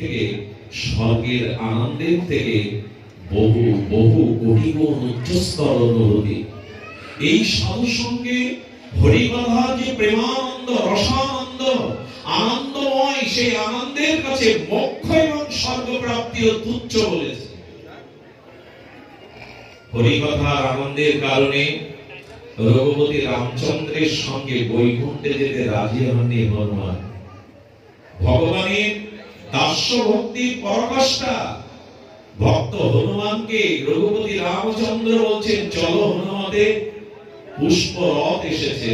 থেকে, স্বর্গের আনন্দের থেকে বহু বহু কোটি গুণ উচ্চস্তর অনুভূতি। এই সাধু সঙ্গে হরিকথার যে প্রেমানন্দ, রসানন্দ, আনন্দময়, সেই আনন্দের কাছে মোক্ষ এবং স্বর্গপ্রাপ্তিও তুচ্ছ বলেছে। হরিকথার আনন্দের কারণে রঘুপতি রামচন্দ্রের সঙ্গে বৈকুণ্ঠে যেতে রাজি হননি হনুমান। ভগবানের দাস্য ভক্তির পরাকাষ্ঠা ভক্ত হনুমানকে রঘুপতি রামচন্দ্র বলছেন, চলো হনুমতে, পুষ্পরথ এসেছে,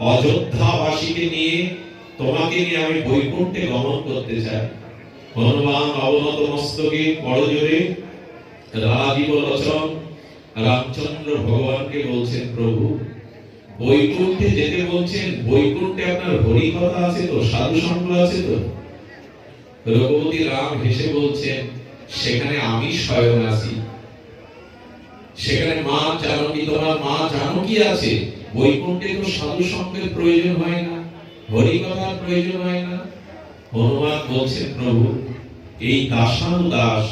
অযোধ্যাবাসীকে নিয়ে, তোমাকে নিয়ে আমি বৈকুণ্ঠে গমন করতে চাই। হনুমান অবনত মস্তকে করজোড়ে রাজীব লোচন রামচন্দ্র ভগবানকে বলছেন, প্রভু বৈকুণ্ঠে যেতে বলছেন, বৈকুণ্ঠে আপনার হরি কথা আছে তো, সাধু সঙ্গ আছে তো? রঘুপতি রাম হেসে বলছেন, সেখানে আমি স্বয়ং আছি, সেখানে মা জানকী, তোমার মা জানকী আছে। বৈকুণ্ঠে তো সাধু সঙ্গের প্রয়োজন হয় না, হরি কথার প্রয়োজন হয় না। হনুমান বলছেন, প্রভু এই দাসানুদাস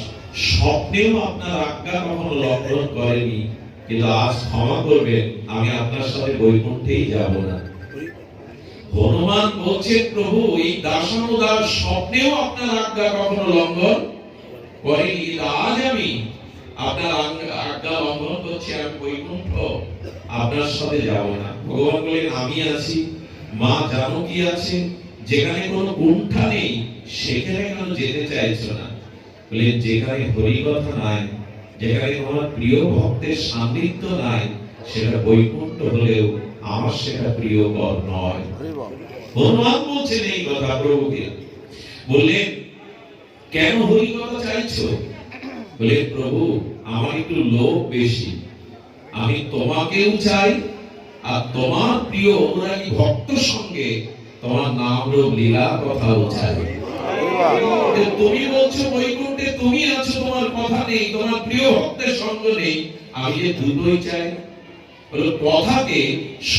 স্বপ্নেও আপনার আজ্ঞা কখনো লঙ্ঘন করেনি, কিন্তু আজ ক্ষমা করবেন, আমি আপনার সাথে বৈকুণ্ঠেই যাব না। হনুমান বলছেন, প্রভু এই দাসানুদাস স্বপ্নেও আপনার আজ্ঞা কখনো লঙ্ঘন করেনি, কিন্তু আজ আমি আপনার আজ্ঞা লঙ্ঘন করছি, আমি বৈকুণ্ঠ আপনার সাথে যাব না। ভগবান বলেন, আমি আছি, মা জানকী আছে, যেখানে কোনো কুণ্ঠা নেই সেখানে কেন যেতে চাইছো না? বলেন, যেখানে হরি কথা নাই, যেখানে তোমার প্রিয় ভক্তের সান্নিধ্য নাই, সেটা বৈকুণ্ঠ হলেও আমার সেটা প্রিয়কর নয়। হনুমান বলছেন এই কথা প্রভুকে। বললেন, কেন হরি কথা চাইছো? বলে, প্রভু আমার একটু লোভ বেশি, আমি তোমাকেও চাই, আর তোমার প্রিয় অনুরাগী ভক্ত সঙ্গে তোমার নাম রূপ লীলা কথাও চাই। তুমি বলছো বৈকুণ্ঠে তুমি আছো, তোমার কথা নেই, তোমার প্রিয় ভক্তের সঙ্গ নেই, আমি যে দুটোই চাই। বলো, কথাকে,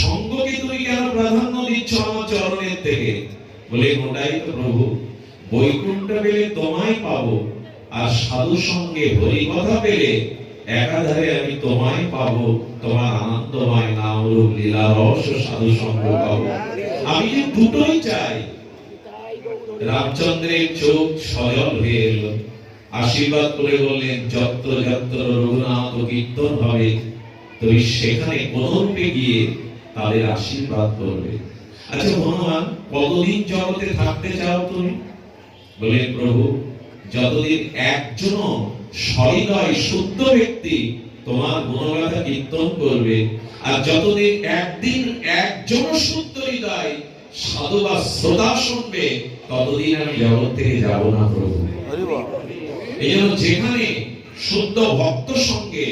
সঙ্গকে তুমি কেন প্রাধান্য দিচ্ছ আমার চরণের থেকে? বলে, ওটাই তো প্রভু, বৈকুণ্ঠ পেলে তোমায় পাবো, আর সাধু সঙ্গে হরি কথা পেলে একাধারে আমি তোমায় পাবো, তোমার আনন্দময় নাম রূপ লীলা রস সাধু সঙ্গ পাবো, আমি যে দুটোই চাই। রামচন্দ্রের চোখ সজল হয়ে এলো, আশীর্বাদ করে বললেন, যত্র যত্র রঘুনাথ কীর্তন হবে, তুমি সেখানে কোন রূপে গিয়ে তাদের আশীর্বাদ করবে। আচ্ছা হনুমান, কতদিন জগতে থাকতে চাও তুমি? বলেন, প্রভু যতদিন একজন সহৃদয় শুদ্ধ ব্যক্তি তোমার গুণগাথা কীর্তন করবে, আর যতদিন একদিন একজন শুদ্ধ হৃদয় সাধু বা শ্রোতা শুনবে, ততদিন আমি জগৎ থেকে যাব না প্রভু। এই জন্য যেখানে শুদ্ধ ভক্ত সঙ্গে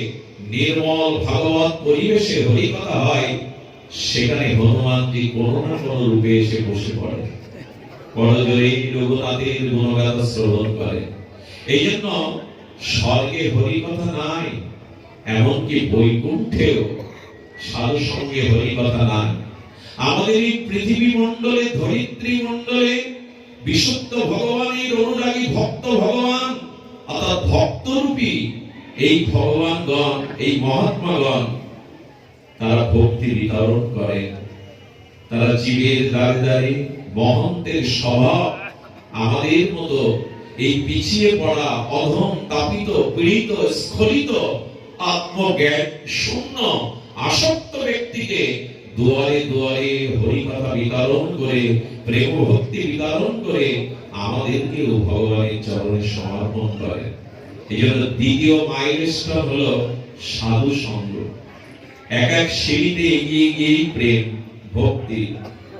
নির্মল ভাগবত পরিবেশে হরি কথা হয়, সেখানে হনুমানজি কোনো না কোনো রূপে এসে বসে পড়ে, করজোড়ে রঘুনাথের গুণগাথা শ্রবণ করে। এই জন্য স্বর্গে হরি কথা নাই, এমনকি বৈকুণ্ঠেও সাধু সঙ্গে হরি কথা নাই। আমাদের এই পৃথিবী মণ্ডলে, ধরিত্রী মণ্ডলে বিশুদ্ধ ভগবানের অনুরাগী ভক্ত ভগবান, অর্থাৎ ভক্তরূপী এই ভগবানগণ, এই মহাত্মাগণ, তারা ভক্তি বিতরণ করেন। তারা জীবের দ্বারে দ্বারে মহন্তের স্বভাব আমাদের মতো এই পিছিয়ে পড়া, অধম, তাপিত, পীড়িত, স্খলিত, আত্মজ্ঞান শূন্য, আসক্ত ব্যক্তিকে দুয়ারে দুয়ারে হরি কথা বিতরণ করে, প্রেম ভক্তি বিতরণ করে আমাদেরকেও ভগবানের চরণে সমর্পণ করে। এই জন্য দ্বিতীয় মাইলস্টোন হলো সাধু সঙ্গ। এক এক সিঁড়িতে এগিয়ে গিয়েই প্রেম ভক্তি।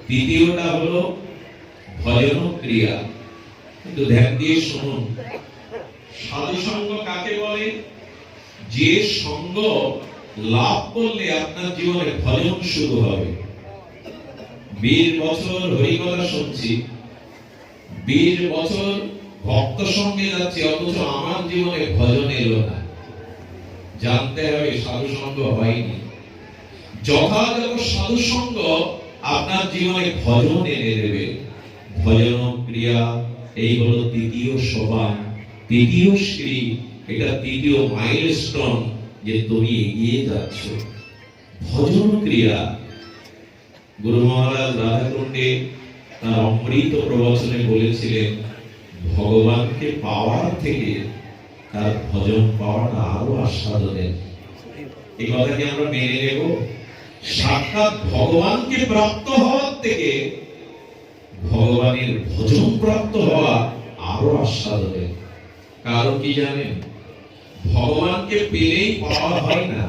তৃতীয়টা হলো ভজন ক্রিয়া। কিন্তু ধ্যান দিয়ে শুনুন, সাধু সঙ্গ কাকে বলে? যে সঙ্গ লাভ করলে আপনার জীবনে ভজন শুরু হবে। 20 বছর হরিকথা শুনছি, 20 বছর ভক্ত সঙ্গে যাচ্ছি, অথচ আমার জীবনে ভজন এলো না। জানতে হবে সাধু সঙ্গ হয়নি। যথাযথ সাধু সঙ্গ আপনার জীবনে ভজন এনে দেবে। ভজন ক্রিয়া এই হলো তৃতীয় সোপান, তৃতীয় সিঁড়ি, এটা তৃতীয় মাইলস্টোন, যে তুমি এগিয়ে যাচ্ছ। ভজন ক্রিয়া। গুরু মহারাজ রাধাকুণ্ডে তার অমৃত প্রবচনে বলেছিলেন, ভগবানকে পাওয়ার থেকে তার ভজন পাওয়াটা আরো আস্বাদনের। এই কথাকে আমরা মেনে নেব। সাক্ষাৎ ভগবানকে প্রাপ্ত হওয়ার থেকে ভগবানের ভজন প্রাপ্ত হওয়া আরো আস্বাদনের। কারণ কি জানেন? ভগবানকে পেলেই পাওয়া হয় না।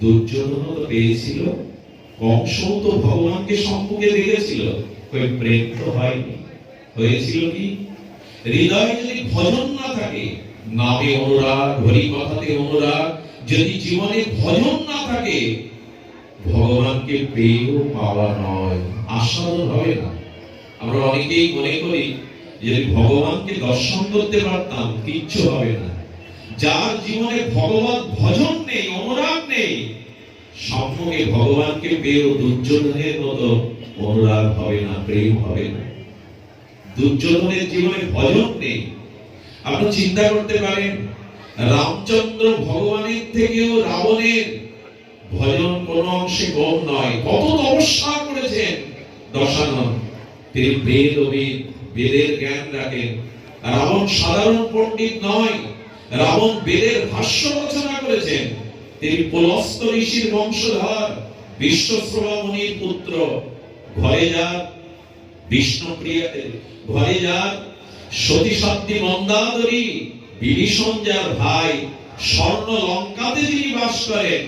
দুর্যোধন তো পেয়েছিল, কংসও তো ভগবানকে সম্মুখে দেখেছিল, ওই প্রেম তো হয়নি। হয়েছিল কি? হৃদয়ে যদি ভজন না থাকে, নামে অনুরাগ, হরি কথাতে অনুরাগ, যদি জীবনে ভজন না থাকে, ভগবানকে পেয়েও পাওয়া নয়, আস্বাদন হবে না। আমরা অনেকেই মনে করি যদি ভগবানকে দর্শন করতে পারতাম কিচ্ছু হবে না। যার জীবনে ভগবত ভজন নেই, অনুরাগ নেই, সম্মুখে ভগবানকে পেয়েও দুর্যোধনের মতো অনুরাগ হবে না, প্রেম হবে না। দুর্যোধনের জীবনে ভজন নেই। আপনি চিন্তা করতে পারেন, রামচন্দ্র ভগবানের থেকেও রাবণের ভজন কোন অংশে কম নয়। কত তপস্যা করেছেন দশানন, তিনি বেদের জ্ঞান রাখেন। রাবণ সাধারণ পণ্ডিত নয়, রাবণ বেদের ভাষ্য রচনা করেছেন। তিনি পুলস্ত্য ঋষির বংশধর, বিশ্বশ্রবা মুনির পুত্র। ঘরে যার বিষ্ণুপ্রিয়া, ঘরে যার সতী সাধ্বী মন্দাদরী, বিভীষণ যার ভাই, স্বর্ণ লঙ্কাতে যিনি বাস করেন,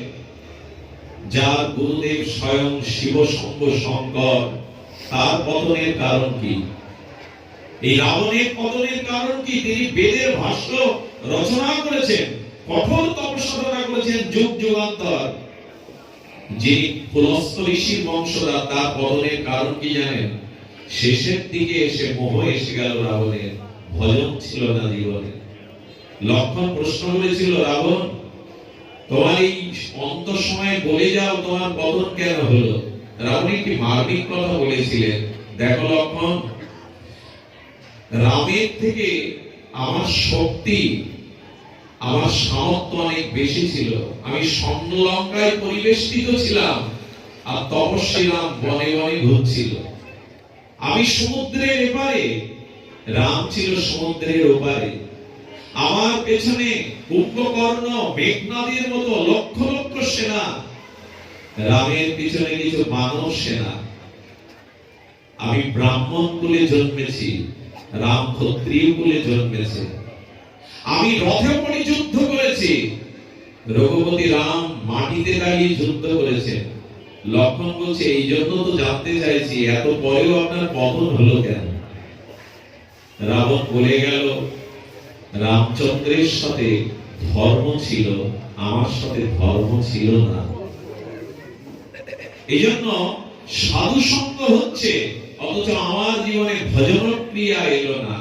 যার গুরুদেব স্বয়ং শিব শম্ভ শঙ্কর, তার পতনের কারণ কি? এই রাবণের পতনের কারণ কি? তিনি বেদের ভাষ্য রচনা করেছেন, কঠোর তপস্যা করেছেন যুগ যুগান্তর। যিনি পুলস্ত্য ঋষির বংশধর, তার পতনের কারণ কি জানেন? শেষের দিকে এসে মোহ এসে গেল রাবণের, ভজন ছিল না জীবনে। লক্ষ্মণ প্রশ্ন করেছিল, রাবণ তোমার এই অন্ত সময়ে বলে যাও তোমার পতন কেন হলো? রাবণ একটি মার্মিক কথা বলেছিলেন, দেখো লক্ষ্মণ, রামের থেকে আমার শক্তি, আমার সামর্থ্য অনেক বেশি ছিল। আমি স্বর্ণ লঙ্কায় পরিবেষ্টিত ছিলাম, আর তপস্বী রাম বনে বনে ঘুরছিল। আমি সমুদ্রের এপারে, রাম ছিল সমুদ্রের ওপারে। আমার পেছনে কুম্ভকর্ণ, মেঘনাদের মতো লক্ষ লক্ষ সেনা, রামের পিছনে কিছু মানব সেনা। আমি ব্রাহ্মণ কুলে জন্মেছি, রাম ক্ষত্রিয় কুলে জন্মেছে। আমি রথে পড়ে যুদ্ধ করেছি, রঘুপতি রাম মাটিতে দাঁড়িয়ে যুদ্ধ করেছেন। লক্ষ্মণ বলছে, এই জন্য তো জানতে চাইছি এত পরেও আপনার পতন হলো কেন? রাবণ বলে গেল, রামচন্দ্রের সাথে ধর্ম ছিল, আমার সাথে ধর্ম ছিল না। এই জন্য সাধু সঙ্গ হচ্ছে, অথচ আমার জীবনে ভজন ক্রিয়া এলো না।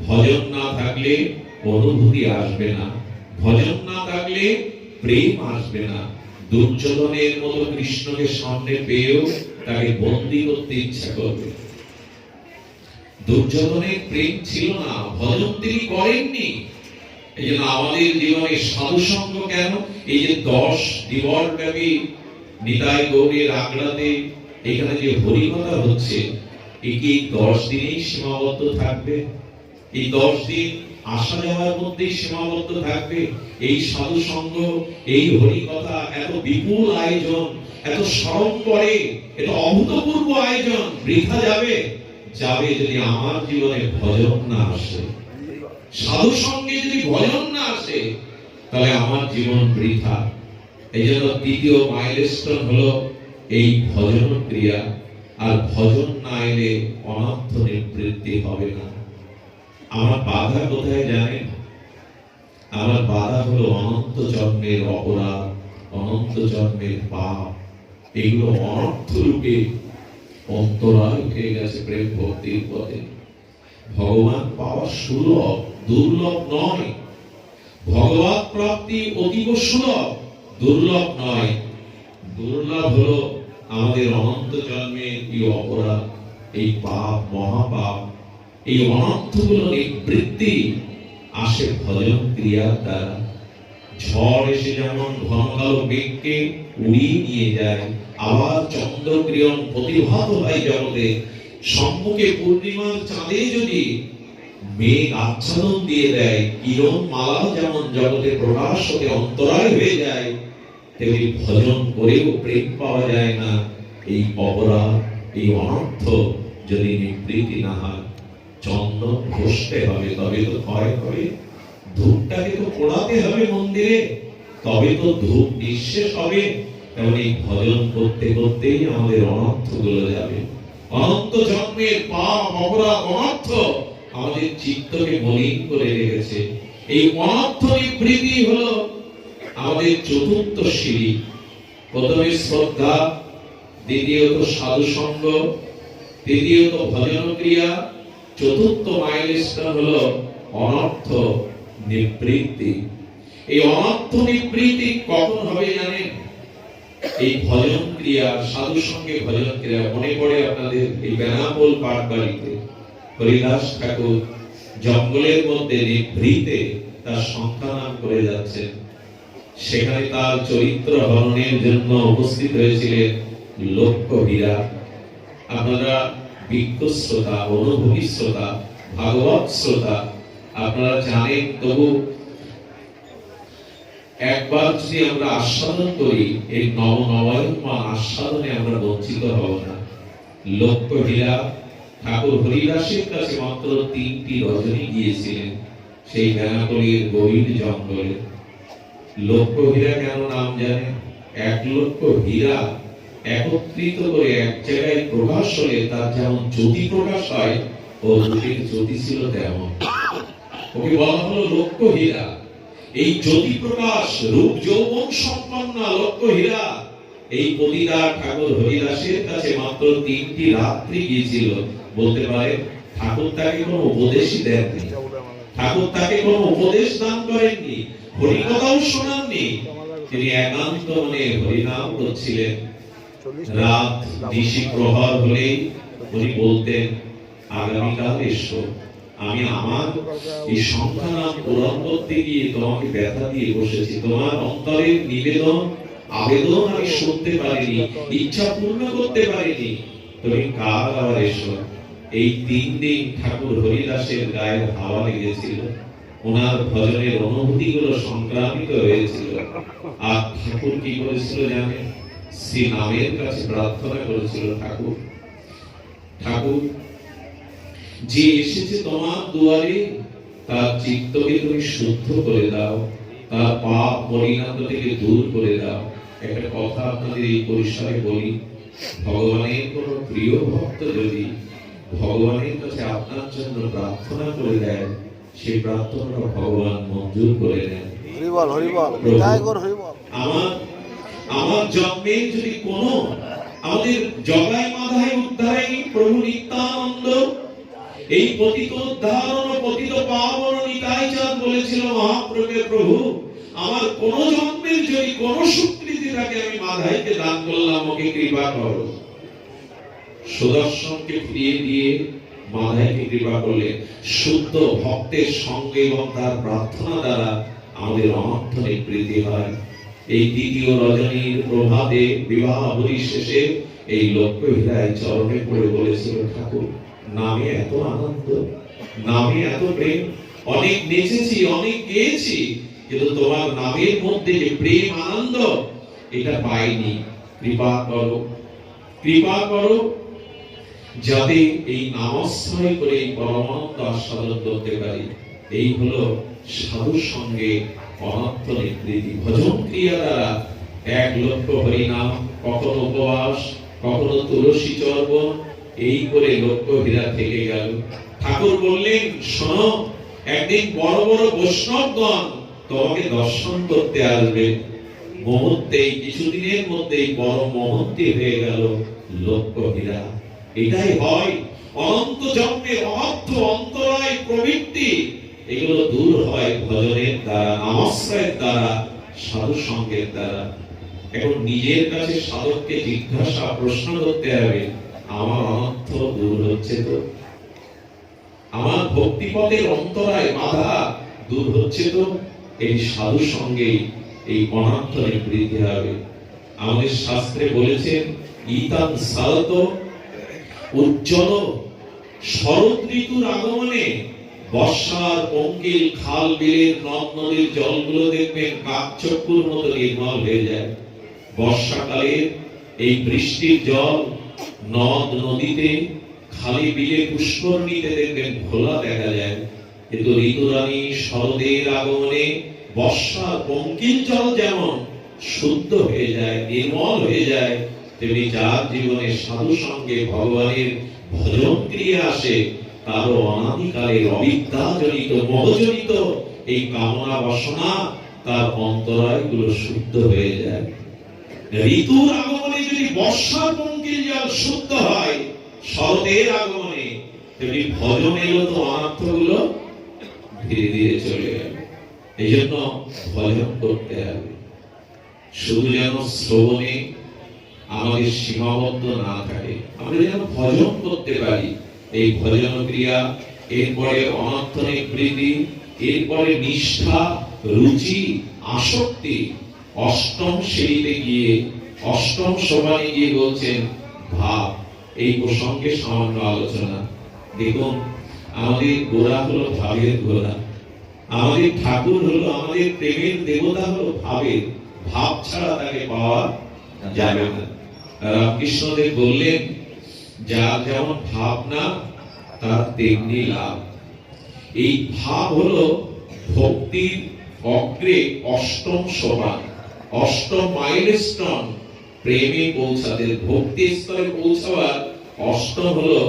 ভজন না থাকলে অনুভূতি আসবে না, ভজন না থাকলে প্রেম আসবে না। দুর্যোধনের মতো কৃষ্ণকে সামনে পেয়েও তাকে বন্দী করতে ইচ্ছা করবে। দুর্যোধনের প্রেম ছিল না, ভজন তিনি করেননি। এই জন্য আমাদের জীবনে সাধু সঙ্গ কেন? এই যে 10 দিবস ব্যাপী নিতাই গৌরীর আগ্রাতে এখানে যে হরিকথা হচ্ছে, এই কি 10 দিনেই সীমাবদ্ধ থাকবে? এই 10 দিন আসা যাওয়ার মধ্যেই সীমাবদ্ধ থাকবে? এই সাধু সঙ্গ, এই হরিকথা, এত বিপুল আয়োজন, এত স্মরণ করে, এত অভূতপূর্ব আয়োজন বৃথা যাবে? যাবে যদি আমার জীবনে ভজন না আসে। সাধু সঙ্গে যদি ভজন না আসে, তাহলে আমার জীবন বৃথা। এই জন্য তৃতীয় মাইলস্টোন হলো এই ভজন ক্রিয়া। আর ভজন না এলে অনর্থ নিবৃত্তি হবে না। আমার বাধা কোথায় জানেন? আমার বাধা হলো অনন্ত জন্মের অপরাধ, অনন্ত জন্মের পাপ। এগুলো অনর্থ রূপে অন্তরায় হয়ে গেছে প্রেম ভক্তির পথে। ভগবান পাওয়া সুলভ, দুর্লভ নয়। ভগবত প্রাপ্তি অতীব সুলভ, দুর্লভ নয়। দুর্লভ হলো আমাদের অনন্ত জন্মের এই অপরাধ, এই পাপ, মহাপাপ। এই অনর্থগুলো নিবৃত্তি আসে ভজন ক্রিয়ার দ্বারা। ঝড় এসে যেমন ঘন কালো মেঘকে উড়িয়ে নিয়ে যায়, আবার চন্দ্রকিরণ প্রতিভাত হয় জগতে। সম্মুখে পূর্ণিমার চাঁদে যদি মেঘ আচ্ছাদন দিয়ে দেয়, কিরণ মালা যেমন জগতে প্রকাশ হতে অন্তরায় হয়ে যায়, তেমনি ভজন করেও প্রেম পাওয়া যায় না। এই অপরাধ, এই অনর্থ যদি নিবৃত্তি না হয়, চন্দন ঘষতে হবে, তবে তো ক্ষয় হবে। ধূপটাকে তো পোড়াতে হবে মন্দিরে, তবে তো ধূপ নিঃশেষ হবে। তেমন এই ভজন করতে করতেই আমাদের অনর্থ গুলো যাবে। অনন্ত জন্মের পাপ, অপরাধ, অনর্থ আমাদের চিত্তকে মলিন করে রেখেছে। এই অনর্থ নিবৃত্তি হলো আমাদের চতুর্থ সিঁড়ি। প্রথমে শ্রদ্ধা, দ্বিতীয়ত সাধু সঙ্গ, তৃতীয়ত ভজন ক্রিয়া, চতুর্থ মাইলস্টোন হলো অনর্থ নিবৃত্তি। এই অনর্থ নিবৃত্তি কখন হবে জানেন? এই ভজন ক্রিয়া, সাধু সঙ্গে ভজন ক্রিয়া মনে পড়ে আপনাদের এই বেনাপোল পাঠ বাড়িতে হরিদাস ঠাকুর জঙ্গলের মধ্যে নিভৃতে তার সন্তান করে যাচ্ছেন। সেখানে তার চরিত্র হরণের জন্য উপস্থিত হয়েছিলেন লোকহীরা। আপনারা বিজ্ঞ শ্রোতা, অনুভবী শ্রোতা, ভাগবত শ্রোতা, আপনারা জানেন। তবু একবার যদি আমরা আস্বাদন করি, এই নবনবায়মান আস্বাদনে আমরা বঞ্চিত হব না। লোকহীরা ঠাকুর হরিদাসের কাছে মাত্র 3টি রজনী গিয়েছিলেন সেই বেনাপোলের গভীর জঙ্গলে। লোকহীরা কেন নাম জানেন? 1 লক্ষ হীরা একত্রিত করে এক জায়গায় প্রকাশ হলে তার যেমন জ্যোতি প্রকাশ হয়, ও রূপের জ্যোতি ছিল তেমন। ওকে বলা হলো লোকহীরা। এই জ্যোতি প্রকাশ রূপ যৌবন সম্পন্ন লোকহীরা এই পতিতা ঠাকুর হরিদাসের কাছে মাত্র 3টি রাত্রি গিয়েছিল। বলতে পারে ঠাকুর তাকে কোনো উপদেশই দেননি, ঠাকুর তাকে কোনো উপদেশ দান করেননি, হরিকথাও শোনাননি। তিনি একান্ত মনে হরিনাম করছিলেন। রাত নিশি প্রহর হলেই উনি বলতেন, আগামীকাল এসো, আমি আমার এই সংখ্যা নাম পূরণ করতে গিয়ে তোমাকে ব্যথা দিয়ে বসেছি। তোমার অন্তরের নিবেদন, আবেদন আমি শুনতে পারিনি, ইচ্ছা পূর্ণ করতে পারিনি, তুমি কাল আবার এসো। এই 3 দিন ঠাকুর হরিদাসের গায়ে হাওয়া লেগেছিল, ওনার ভজনের অনুভূতি গুলো সংক্রামিত হয়েছিল। আর ঠাকুর কি করেছিল জানেন? শ্রী নামের কাছে প্রার্থনা করেছিল, ঠাকুর ঠাকুর যে এসেছে তোমার দুয়ারে, তার চিত্তকে তুমি শুদ্ধ করে দাও, তার পাপ পরিণত থেকে দূর করে দাও। একটা কথা আপনাদের এই পরিসরে বলি, ভগবানের কোন প্রিয় ভক্ত যদি ভগবানের কাছে আপনার জন্য প্রার্থনা করে দেয়, সেই প্রার্থনাটা ভগবান মঞ্জুর করে নেন। আমার জন্মে যদি কোন আমাদের জগাই মাধাই উদ্ধারে প্রভু নিত্যানন্দ, এই পতিত উদ্ধারণ ও পতিত পাবন নিতাই চাঁদ বলেছিল মহাপ্রভুকে, প্রভু আমার কোন জন্মের যদি কোন সুকৃতি থাকে, আমি মাধাইকে দান করলাম, ওকে কৃপা করো। সুদর্শনকে ফিরিয়ে দিয়ে মাধাইকে কৃপা করলেন। শুদ্ধ ভক্তের সঙ্গে এবং তার প্রার্থনা দ্বারা আমাদের অনর্থ নিবৃত্তি হয়। এই 2য় রজনীর প্রভাতে বিবাহ বলি শেষে এই লোকহীরায় চরণে পড়ে বলেছিল, ঠাকুর নামে এত আনন্দ, নামে এত প্রেম, অনেক নেচেছি, অনেক গেয়েছি, কিন্তু তোমার নামের মধ্যে যে প্রেম আনন্দ, এটা পাইনি। কৃপা করো, কৃপা করো, যাতে এই নামাশ্রয় করে এই পরমানন্দ আস্বাদন করতে পারি। এই হলো সাধুর সঙ্গে অনর্থ নিবৃত্তি। ভজন ক্রিয়া দ্বারা 1 লক্ষ হরিনাম, কখনো উপবাস, কখনো তুলসী চর্বণ, এই করে লোকহীরা থেকে গেল। ঠাকুর বললেন, শোনো, একদিন বড় বড় বৈষ্ণবগণ তোমাকে দর্শন করতে আসবে। মুহূর্তেই, কিছুদিনের মধ্যেই বড় মহন্তী হয়ে গেল লোকহীরা। এটাই হয় অনন্ত জন্মের অর্থ, অন্তরায়, প্রবৃত্তি, এগুলো দূর হয় ভজনের দ্বারা, নামাশ্রয়ের দ্বারা, সাধু সঙ্গের দ্বারা। এখন নিজের কাছে সাধককে জিজ্ঞাসা প্রশ্ন করতে হবে, আমার অনর্থ দূর হচ্ছে তো? আমার ভক্তিপথের অন্তরায় বাধা দূর হচ্ছে তো এই সাধু সঙ্গে এই অনাত্মনে বৃদ্ধি হবে। আমাদের শাস্ত্রে বলেছেন ইতান সালত উজ্জ্বল, শরৎ ঋতুর আগমনে বর্ষার পঙ্কিল খাল বিলের নদ নদীর জলগুলো দেখবেন কাকচক্ষুর মতো নির্মল হয়ে যায়। বর্ষাকালের এই বৃষ্টির জল নদ নদীতে খালি বিলে পুষ্করণীতে দেখবেন ঘোলা দেখা যায়। কিন্তু ঋতুরানী শরতের আগমনে বর্ষার পঙ্কিল জল যেমন শুদ্ধ হয়ে যায়, নির্মল হয়ে যায়, তেমনি যার জীবনে সাধু সঙ্গে ভগবানের ভজন ক্রিয়া আসে তারও অনাদিকালের অবিদ্যাজনিত মোহজনিত এই কামনা বাসনা তার অন্তরায়গুলো শুদ্ধ হয়ে যায়। ঋতুর আগমনে যদি বর্ষার পঙ্কিল জল শুদ্ধ হয় শরতের আগমনে, তেমনি ভজন এলো তো অনার্থগুলো ধীরে ধীরে চলে গেল। এই জন্য ভজন করতে হবে। শুধু যেন শ্রবণে আমাদের সীমাবদ্ধ না থাকে, আমরা যেন ভজন করতে পারি। এই ভজন ক্রিয়া, এরপরে অনর্থনিক বৃদ্ধি, এরপরে নিষ্ঠা, রুচি, আসক্তি। অষ্টম সিঁড়িতে গিয়ে, অষ্টম সোপানে গিয়ে বলছেন ভাব। এই প্রসঙ্গে সামান্য আলোচনা। দেখুন, আমাদের গোড়া হলো ভাবের গোড়া, আমাদের ঠাকুর হলো, আমাদের প্রেমের দেবতা হলো ভাবের। ভাব ছাড়া তাকে পাওয়া যাবে না। রামকৃষ্ণদেব বললেন যার যেমন ভাবনা তার তেমনি লাভ। এই ভাব হলো ভক্তির অগ্রে অষ্টম সোপান, অষ্টম মাইলস্টোন। প্রেমে পৌঁছাতে, ভক্তি স্তরে পৌঁছাবার অষ্টম হলো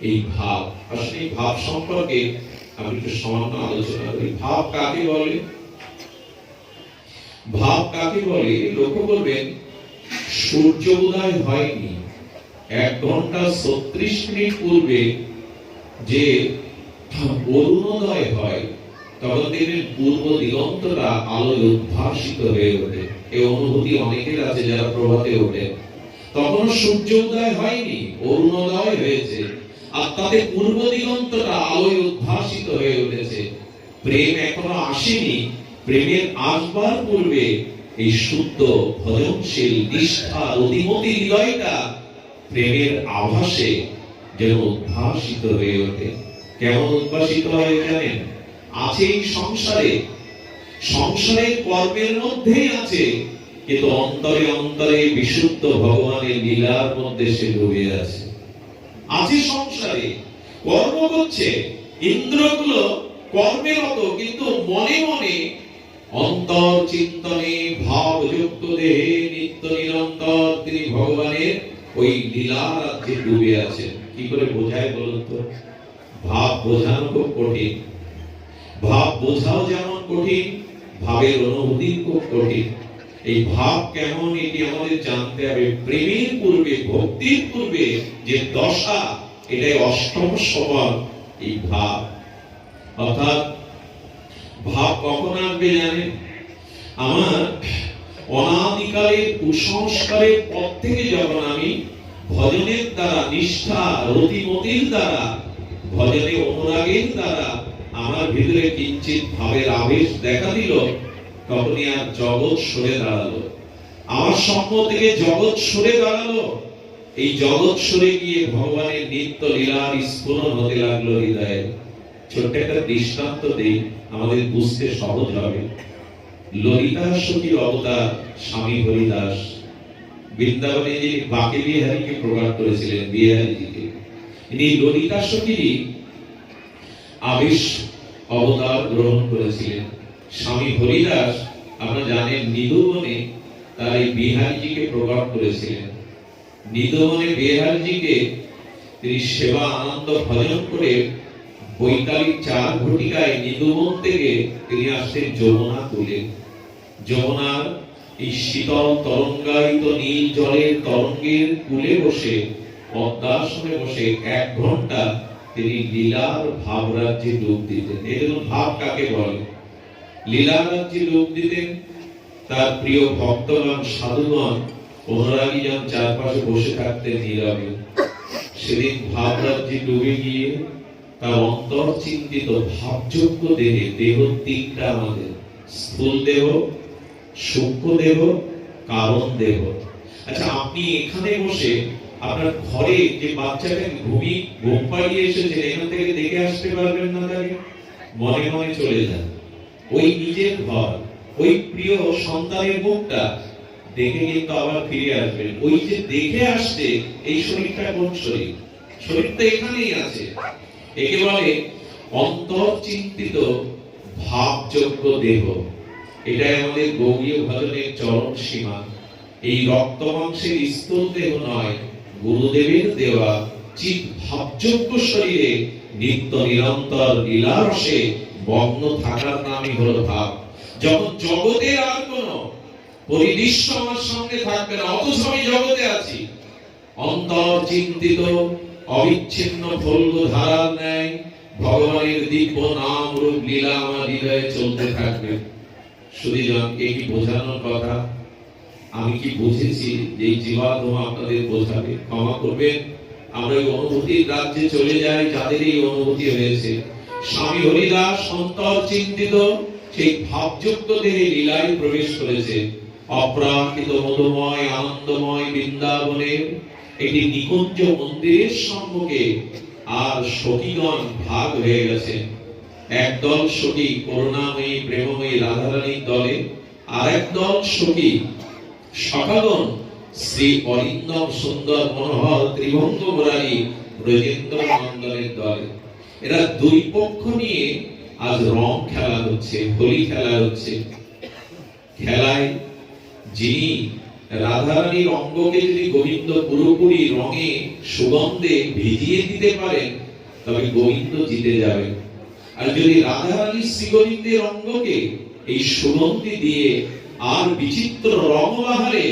এই ভাব। আসলে এই ভাব সম্পর্কে আমি একটু সামান্য আলোচনা করি। ভাব কাকে বলে? ভাব কাকে বলে লক্ষ্য করবেন, সূর্য উদয় হয়নি 1 ঘন্টা 36 মিনিট পূর্বে যে অরুণোদয় হয়, তখন দেখবেন পূর্ব দিগন্তটা আলোয় উদ্ভাসিত হয়ে ওঠে। এই অনুভূতি অনেকের আছে যারা প্রভাতে ওঠে। তখন সূর্য উদয় হয়নি, অরুণোদয় হয়েছে, আর তাতে পূর্ব দিগন্তটা আলোয় উদ্ভাসিত হয়ে উঠেছে। প্রেম এখনো আসেনি, প্রেমের আসবার পূর্বে এই শুদ্ধ ভজনশীল নিষ্ঠা অতিমতি হৃদয়টা প্রেমের আভাসে যেন উদ্ভাসিত হয়ে ওঠে। কেমন উদ্ভাসিত হয় জানেন? আছে এই সংসারে, সংসারের কর্মের মধ্যেই আছে, কিন্তু অন্তরে অন্তরে বিশুদ্ধ ভগবানের লীলার মধ্যে সে ডুবে আছে। আছে সংসারে, কর্ম করছে, ইন্দ্রগুলো কর্মেরত, কিন্তু মনে মনে অন্তর চিন্তনে ভাবযুক্ত দেহে নিত্য নিরন্তর তিনি ভগবানের ওই লীলা রাজ্যে ডুবে আছেন। কি করে বোঝায় বলুন তো? ভাব বোঝানো খুব কঠিন। ভাব বোঝাও যেমন কঠিন, ভাবের অনুভূতি খুব কঠিন। এই ভাব কেমন এটি আমাদের জানতে হবে। প্রেমের পূর্বে, ভক্তির পূর্বে যে দশা, এটাই অষ্টম সোপান। এই ভাব অর্থাৎ ভাব কখন আসবে জানেন? আমার অনাদিকালের কুসংস্কারের পথ থেকে যখন আমি ভজনের দ্বারা, নিষ্ঠা রতিমতির দ্বারা, ভজনে অনুরাগের দ্বারা আমার ভিতরে কিঞ্চিত ভাবের আবেশ দেখা দিল, তখনই আর জগৎ সরে দাঁড়ালো। আমার স্বপ্ন থেকে জগৎ সরে দাঁড়ালো। এই জগৎ সরে গিয়ে ভগবানের নিত্য লীলার স্ফুরণ হতে লাগলো হৃদয়ে। ছোট্ট একটা দৃষ্টান্ত দেই, আমাদের বুঝতে সহজ হবে। ললিতা সখীর অবতার স্বামী হরিদাস বৃন্দাবনে যিনি বাকে বিহারীকে প্রকাশ করেছিলেন, বিহারীজিকে, ইনি ললিতা সখীরই আবেশ অবতার গ্রহণ করেছিলেন। স্বামী হরিদাস আপনারা জানেন নিধুবনে তার এই বিহারীজিকে প্রকাশ করেছিলেন। নিধুবনে বিহারীজিকে তিনি সেবা আনন্দ ভজন করে বৈকালিক 4 ঘটিকায় নিধুবন থেকে তিনি আসতেন যমুনা কূলে। যমুনার এই শীতল তরঙ্গায়িত নীল জলের তরঙ্গের কূলে বসে, পদ্মাসনে বসে 1 ঘন্টা তিনি লীলার ভাব রাজ্যে ডুব দিতেন। এই জন্য ভাব কাকে বলে? লীলা রাজ্যে ডুব দিতেন। তার প্রিয় ভক্তগণ, সাধুগণ, অনুরাগী জন চারপাশে বসে থাকতেন নীরবে। সেদিন ভাব রাজ্যে ডুবে গিয়ে তার অন্তর চিন্তিত ভাবযোগ্য দেহে, দেহ তিনটা আমাদের, স্থূল দেহ, সূক্ষ্ম দেহ, কারণ দেহ। আচ্ছা, আপনি এখানে বসে আপনার ঘরে যে বাচ্চাকে ঘুম পাড়িয়ে এসেছেন, এখান থেকে দেখে আসতে পারবেন না? তাকে মনে মনে চলে যান। ওই নিজের ঘর, ওই প্রিয় সন্তানের মুখটা দেখে কিন্তু আবার ফিরে আসবেন। ওই যে দেখে আসছে, এই শরীরটা কোন শরীর? শরীরটা এখানেই আছে। একে বলে অন্তর চিন্তিত ভাবযোগ্য দেহ। এটাই আমাদের গৌরীয় ভজনের চরম সীমা। এই রক্ত মাংসের স্থূল দেহ নয়, গুরুদেবের দেওয়া চিৎ ভাবযোগ্য শরীরে নিত্য নিরন্তর লীলারসে মগ্ন থাকার নামই হলো ভাব। যখন জগতের আর কোন পরিদৃশ্য আমার সামনে থাকবে না, অথচ আমি জগতে আছি, অন্তর চিন্তিত অবিচ্ছিন্ন ফল্গু ধারার ন্যায় ভগবানের দিব্য নাম রূপ লীলা আমার হৃদয়ে চলতে থাকবে। শুধুজন, এই কি বোঝানোর কথা? আমি কি বুঝেছি যে এই জীবাত্ম আপনাদের বোঝাবে? ক্ষমা করবেন, আমরা এই অনুভূতির রাজ্যে চলে যাই যাদের এই অনুভূতি হয়েছে। স্বামী হরিদাস অন্তর চিন্তিত সেই ভাবযুক্ত দেহে লীলায় প্রবেশ করেছে। অপ্রাকৃত মধুময় আনন্দময় বৃন্দাবনের একটি নিকুঞ্জ মন্দিরের সম্মুখে আর সখীগণ ভাগ হয়ে গেছে। একদল সখী করুণাময়ী প্রেমময়ী রাধারানীর দলে, আর একদল সখী সখাগণ শ্রী অরিন্দম সুন্দর মনোহর ত্রিভঙ্গ মুরারি ব্রজেন্দ্র নন্দনের দলে। এরা দুই পক্ষ নিয়ে আজ রং খেলা হচ্ছে, হোলি খেলা হচ্ছে। খেলায় যিনি রাধারানীর অঙ্গকে যদি গোবিন্দ পুরোপুরি রঙে সুগন্ধে ভিজিয়ে দিতে পারেন, তবে গোবিন্দ জিতে যাবেন। আর যদি রাধারানীর শ্রীগোবিন্দের অঙ্গকে এই সুগন্ধি দিয়ে আর বিচিত্র রঙবাহারে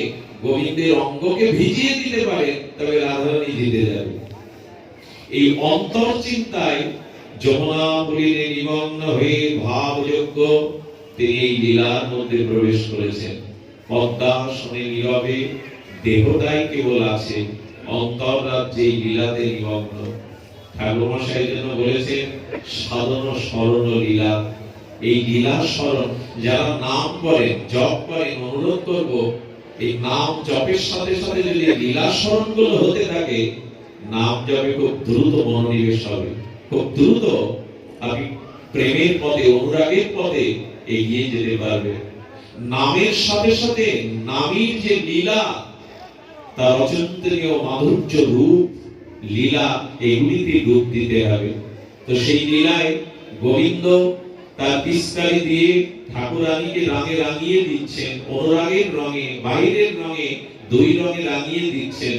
গোবিন্দের অঙ্গকে ভিজিয়ে দিতে পারেন, তবে রাধারানী জিতে যাবে। এই অন্তর চিন্তায় যমুনা পুরীতে নিমগ্ন হয়ে ভাবযোগ্য তিনি এই লীলার মধ্যে প্রবেশ করেছেন। পদ্মাসনে নীরবে দেহটাই কেবল আছে, অন্তর রাজ্যে এই লীলাতে নিমগ্ন। ঠাকুর মশাই জন্য বলেছেন সাধন স্মরণ লীলা। এই লীলা স্মরণ যারা নাম করেন, জপ করেন, অনুরোধ করব, এই নাম জপের সাথে সাথে যদি লীলা স্মরণ গুলো হতে থাকে, নাম জপে খুব দ্রুত মনোনিবেশ হবে, খুব দ্রুত আপনি প্রেমের পথে, অনুরাগের পথে এগিয়ে যেতে পারবে। নামের সাথে সাথে নামীর যে লীলা, তার অচিন্তনীয় মাধুর্য রূপ লীলা, এগুলিতে রূপ দিতে হবে। তো সেই লীলায় গোবিন্দ তার পিচকারি দিয়ে ঠাকুরানীকে রঙে রাঙিয়ে দিচ্ছেন, অনুরাগের রঙে, বাইরের রঙে, দুই রঙে রাঙিয়ে দিচ্ছেন।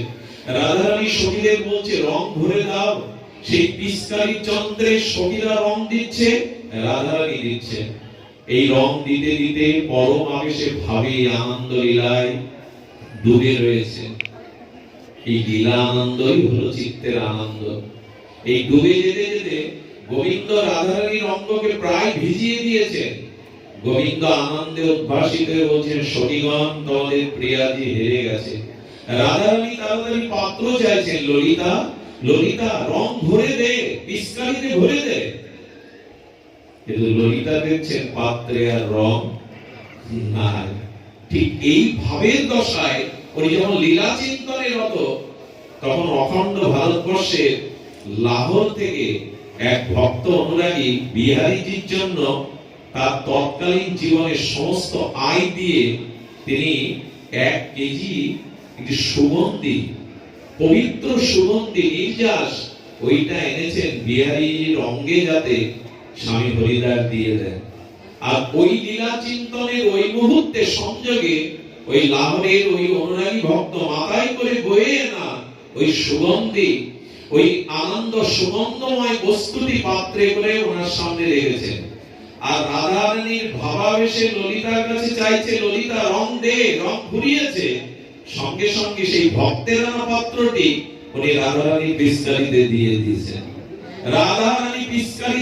রাধারানী সখীদের বলছে রং ভরে দাও। সেই পিচকারি চন্দ্রে সখীরা রং দিচ্ছে, রাধারানী দিচ্ছে। এই রং দিতে দিতে পরম আবেশে ভাবে আনন্দ লীলায় ডুবে রয়েছে। এই লীলা আনন্দই হলো চিত্তের আনন্দ। এই ডুবে যেতে যেতে গোবিন্দ রাধারানীর অঙ্গকে প্রায় ভিজিয়ে দিয়েছেন। গোবিন্দ আনন্দে উদ্ভাসিত হয়ে বলছেন, সখীগণ তোমাদের প্রিয়াজি হেরে গেছে। রাধারানী তাড়াতাড়ি পাত্র চাইছেন, ললিতা ললিতা রং ভরে দে, পিচকারিতে ভরে দে। কিন্তু ললিতা দেখছেন পাত্রে আর রং নাই। ঠিক এই ভাবের দশায় উনি যখন লীলা চিন্তনের রত, তখন অখণ্ড ভারতবর্ষের লাহোর থেকে এক ভক্ত অনুরাগী বিহারীজির জন্য তার তৎকালীন জীবনের সমস্ত আয় দিয়ে তিনি 1 কেজি একটি সুগন্ধি, পবিত্র সুগন্ধি নির্যাস, ওইটা এনেছেন বিহারীর অঙ্গে যাতে স্বামী হরিদাস দিয়ে দেন। আর ওই লীলা চিন্তনের ওই মুহূর্তে সংযোগে ওই লাহোরের ওই অনুরাগী ভক্ত মাথায় করে বয়ে না ওই সুগন্ধি, ওই আনন্দ সুগন্ধময় বস্তুটি পাত্রে করে ওনার সামনে রেখেছেন। আর রাধারানীর ভাবাবেশে ললিতার কাছে চাইছে, ললিতা রং দে, রং ফুরিয়েছে। সঙ্গে সঙ্গে সেই ভক্তের আনা পাত্রটি উনি রাধারানীর পিচকারিতে দিয়ে দিয়েছেন। রাধারানী পিচকারি